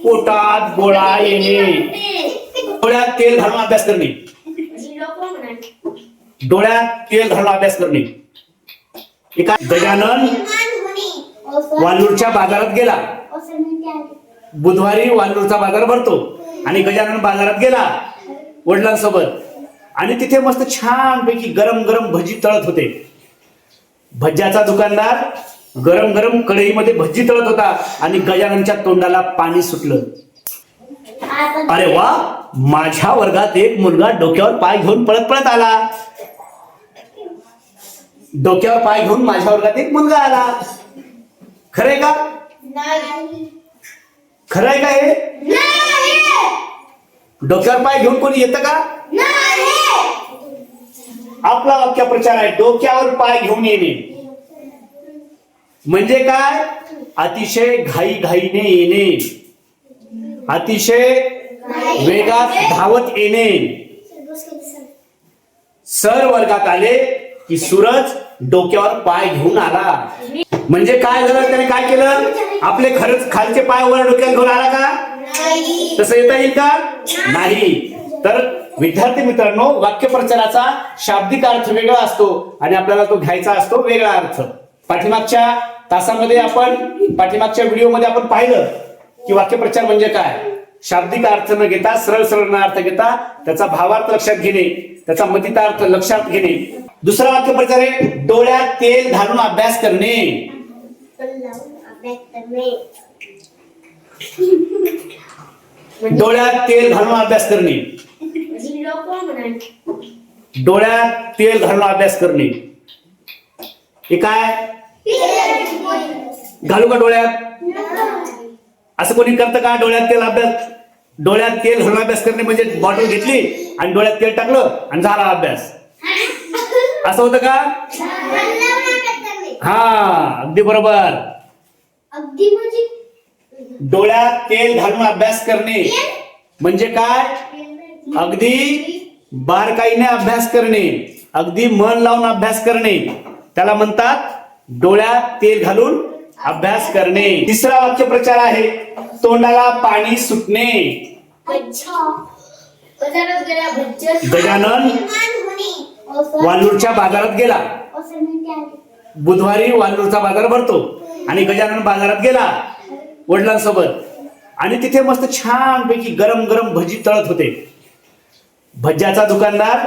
पोटात गोळा येणे, डोळ्यात तेल घालून अभ्यास करणे, डोळ्यात तेल घालून अभ्यास करणे. गजानन वालूरच्या बाजारात गेला. बुधवारी वालूरचा बाजार भरतो आणि गजानन बाजारात गेला वडिलांसोबत आणि तिथे मस्त छान पैकी गरम गरम भजी तळत होते. भज्याचा दुकानदार गरम गरम कढईमध्ये भजी तळत होता आणि गजाननच्या तोंडाला पाणी सुटलं. अरे वा, माझ्या वर्गात एक मुलगा डोक्यावर पाय घेऊन पळत पळत आला. डोक्यावर पाय घेऊन माझ्या वर्गात एक मुलगा आला. खरंय का? खरंय का हे? डोक्यावर पाय घेऊन कोणी येतं का? आपला वाक्यप्रचार आहे डोक्यावर पाय घेऊन येणे. म्हणजे काय? अतिशय घाई घाईने येणे, अतिशय वेगात धावत येणे. सर वर्गात आले की सूरज डोक्यावर पाय घेऊन आला. म्हणजे काय झालं? त्याने काय केलं? आपले खरंच खालचे पाय वर डोक्यात घेऊन आला का? तसं येता येईल का? नाही. तर विद्यार्थी मित्रांनो, वाक्यप्रचाराचा शाब्दिक अर्थ वेगळा असतो आणि आपल्याला तो घ्यायचा असतो वेगळा अर्थ. पाठीमागच्या तासामध्ये पाठीमागच्या व्हिडिओमध्ये आपण पाहिलं की वाक्यप्रचार म्हणजे काय. शाब्दिक अर्थ न घेता सरळ सरळ अर्थ घेता त्याचा भावार्थ लक्षात घेणे, त्याचा मतितार्थ लक्षात घेणे. दुसरा वाक्यप्रचार आहे डोळ्यात तेल घालून अभ्यास करणे. डोळ्यात तेल घालून अभ्यास करणे, डोळ्यात तेल घालून अभ्यास करणे. हे काय? घालू का डोळ्यात? असं कोणी करतं का? डोळ्यात तेल अभ्यास, डोळ्यात तेल घालून अभ्यास करणे म्हणजे बॉटल घेतली आणि डोळ्यात तेल टाकलं आणि झाला अभ्यास, असं होतं का? हा, अगदी बरोबर. डोळ्यात तेल घालून अभ्यास करणे म्हणजे काय? अगदी बारकाईने अभ्यास करणे, अगदी मन लावून अभ्यास करणे, त्याला म्हणतात डोळ्यात तेल घालून अभ्यास करणे. तिसरा वाक्यप्रचार आहे तोंडाला पाणी सुटणे. गजानन वालूरच्या बाजारात गेला. बुधवारी वालूरचा बाजार भरतो आणि गजानन बाजारात गेला वडिलांसोबत आणि तिथे मस्त छान पैकी गरम गरम भजी तळत होते. भज्याचा दुकानदार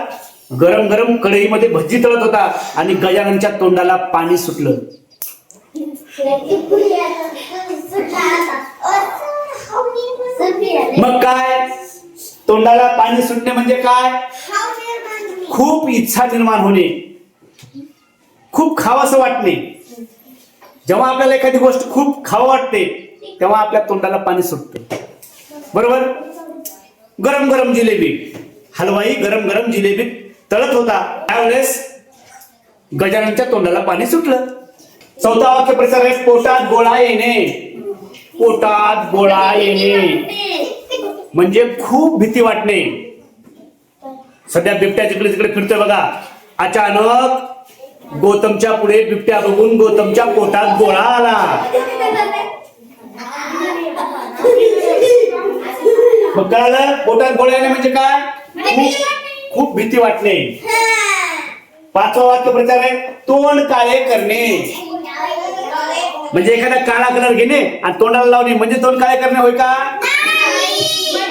गरम गरम कढईमध्ये भजी तळत होता आणि गजाननच्या तोंडाला पाणी सुटलं. मग काय? तोंडाला पाणी सुटणे म्हणजे काय? खूप इच्छा निर्माण होणे, खूप खावंसं वाटणे. जेव्हा आपल्याला एखादी गोष्ट खूप खावं वाटते तेव्हा आपल्या तोंडाला पाणी सुटतं, बरोबर? गरम गरम जिलेबी, हलवाई गरम गरम जिलेबी तळत होता, त्यावेळेस गजाननच्या तोंडाला पाणी सुटलं. चौथा वाक्यप्रचार आहे पोटात गोळा येणे. पोटात गोळा येणे म्हणजे खूप भीती वाटणे. सध्या बिबट्या जिकडे तिकडे फिरतोय बघा. अचानक गौतमच्या पुढे बिबट्या बघून गौतमच्या पोटात गोळा आला. मग कळालं? पोटात गोळा येणे म्हणजे काय? खूप भीती वाटणे. पाचवा वाक्यप्रचार आहे तोंड काळे करणे. म्हणजे एखादा काळा कलर घेणे आणि तोंडाला लावणे म्हणजे तोंड काळे करणे होय का?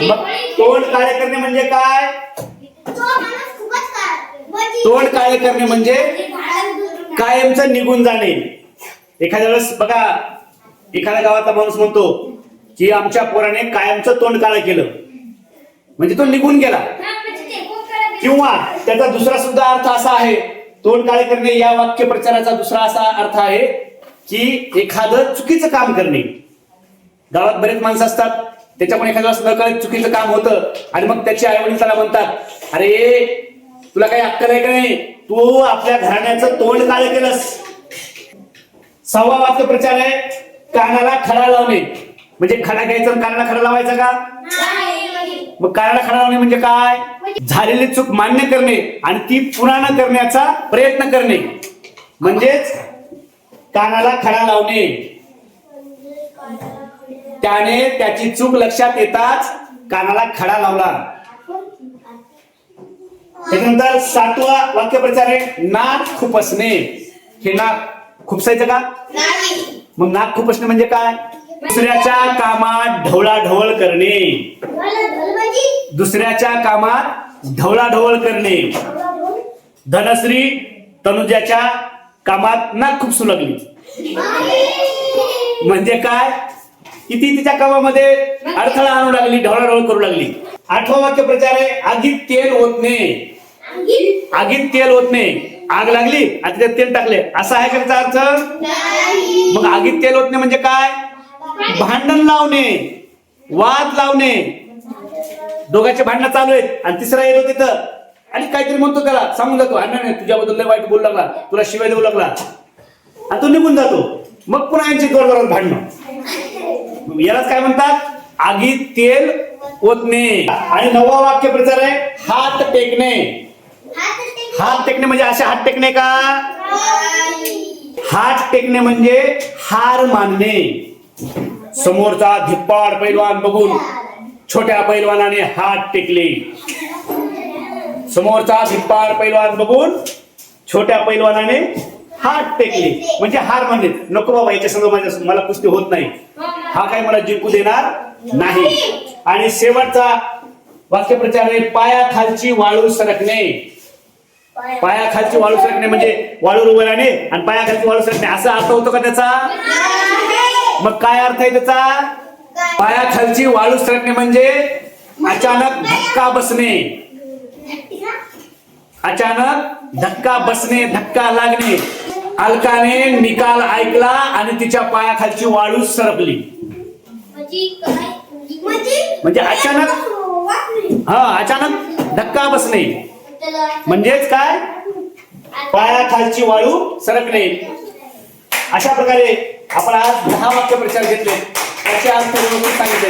मग तोंड काळे करणे म्हणजे काय? तोंड काळे करणे म्हणजे कायमचं निघून जाणे. एखाद्या वेळेस बघा, एखाद्या गावाचा माणूस म्हणतो की आमच्या पोराने कायमचं तोंड काळं केलं, म्हणजे तो निघून गेला. किंवा त्याचा दुसरा सुद्धा अर्थ असा आहे, तोंड काळे करणे या वाक्यप्रचाराचा दुसरा असा अर्थ आहे की एखादं चुकीचं काम करणे. गावात बरेच माणसं असतात, त्याच्यामुळे एखाद्या नकळत चुकीचं काम होतं आणि मग त्याचे आई वडील त्याला म्हणतात, अरे तुला काही अक्कल आहे का नाही, तू आपल्या घराण्याचं तोंड काळे केलंस. सहावा वाक्यप्रचार आहे कानाला खडा लावणे. म्हणजे खडा घ्यायचा कानाला खडा लावायचा का? मग कानाला खडा लावणे म्हणजे काय? झालेली चूक मान्य करणे आणि ती पुन्हा न करण्याचा प्रयत्न करणे म्हणजेच कानाला खडा लावणे. त्याने त्याची चूक लक्षात येताच कानाला खडा लावला. त्याच्यानंतर 7वा वाक्यप्रचार आहे नाक खुपसणे. हे नाक खुपसायचं का? मग नाक खुपसणे म्हणजे काय? दुसऱ्याच्या कामात ढवळाढवळ करणे. दुसऱ्याच्या कामात ढवळाढवळ करणे. धनश्री तनुजाच्या कामात नाक खुपसू लागली. म्हणजे काय? किती तिच्या कामामध्ये अडथळा आणू लागली, ढवळाढवळ करू लागली. 8वा वाक्यप्रचार आहे आगीत तेल ओतणे. आगीत तेल ओतणे. आग लागली आणि त्यात तेल टाकले, असा आहे का त्याचा अर्थ? मग आगीत तेल ओतणे म्हणजे काय? भांडण लावणे, वाद लावणे. दोघांचे भांडणं चालू आहेत आणि तिसरा येतो तिथं आणि काहीतरी म्हणतो, त्याला सांगून जातो, नाही तुझ्याबद्दल लय वाईट बोलू लागला, तुला शिवाय देऊ लागला, आणि तो निघून जातो. मग पुन्हा यांची जोरदारात भांडणं. यालाच काय म्हणतात? आगीत तेल ओतणे. आणि 9वा वाक्यप्रचार आहे हात टेकणे. हात टेकणे म्हणजे असे हात टेकणे का? हात टेकणे म्हणजे हार मानणे. समोरचा धिप्पाड पैलवान बघून छोट्या पैलवानाने हात टेकले. समोरचा धिप्पाड पैलवान बघून छोट्या पैलवानाने हात टेकले म्हणजे हार मानले. नको बाबा, याच्या संग मला कुस्ती होत नाही, हा काही मला जिंकू देणार नाही. आणि शेवटचा वाक्यप्रचार आहे पायाखालची वाळू सरकणे. पायाखालची वाळू सरकणे म्हणजे वाळू उभं राहणे आणि पायाखालची वाळू सरकणे, असा अर्थ होतो का त्याचा? मग काय अर्थ आहे त्याचा? पायाखालची वाळू सरकणे म्हणजे अचानक धक्का बसणे. अचानक धक्का बसणे, धक्का लागणे. अलकाने निकाल ऐकला आणि तिच्या पायाखालची वाळू सरकली. म्हणजे अचानक, अचानक धक्का बसणे म्हणजेच काय? पायाखालची वाळू सरकणे. अशा प्रकारे आपण आज 10 वाक्यप्रचार घेतले, त्याचे अर्थ व्यवस्थित सांगितले.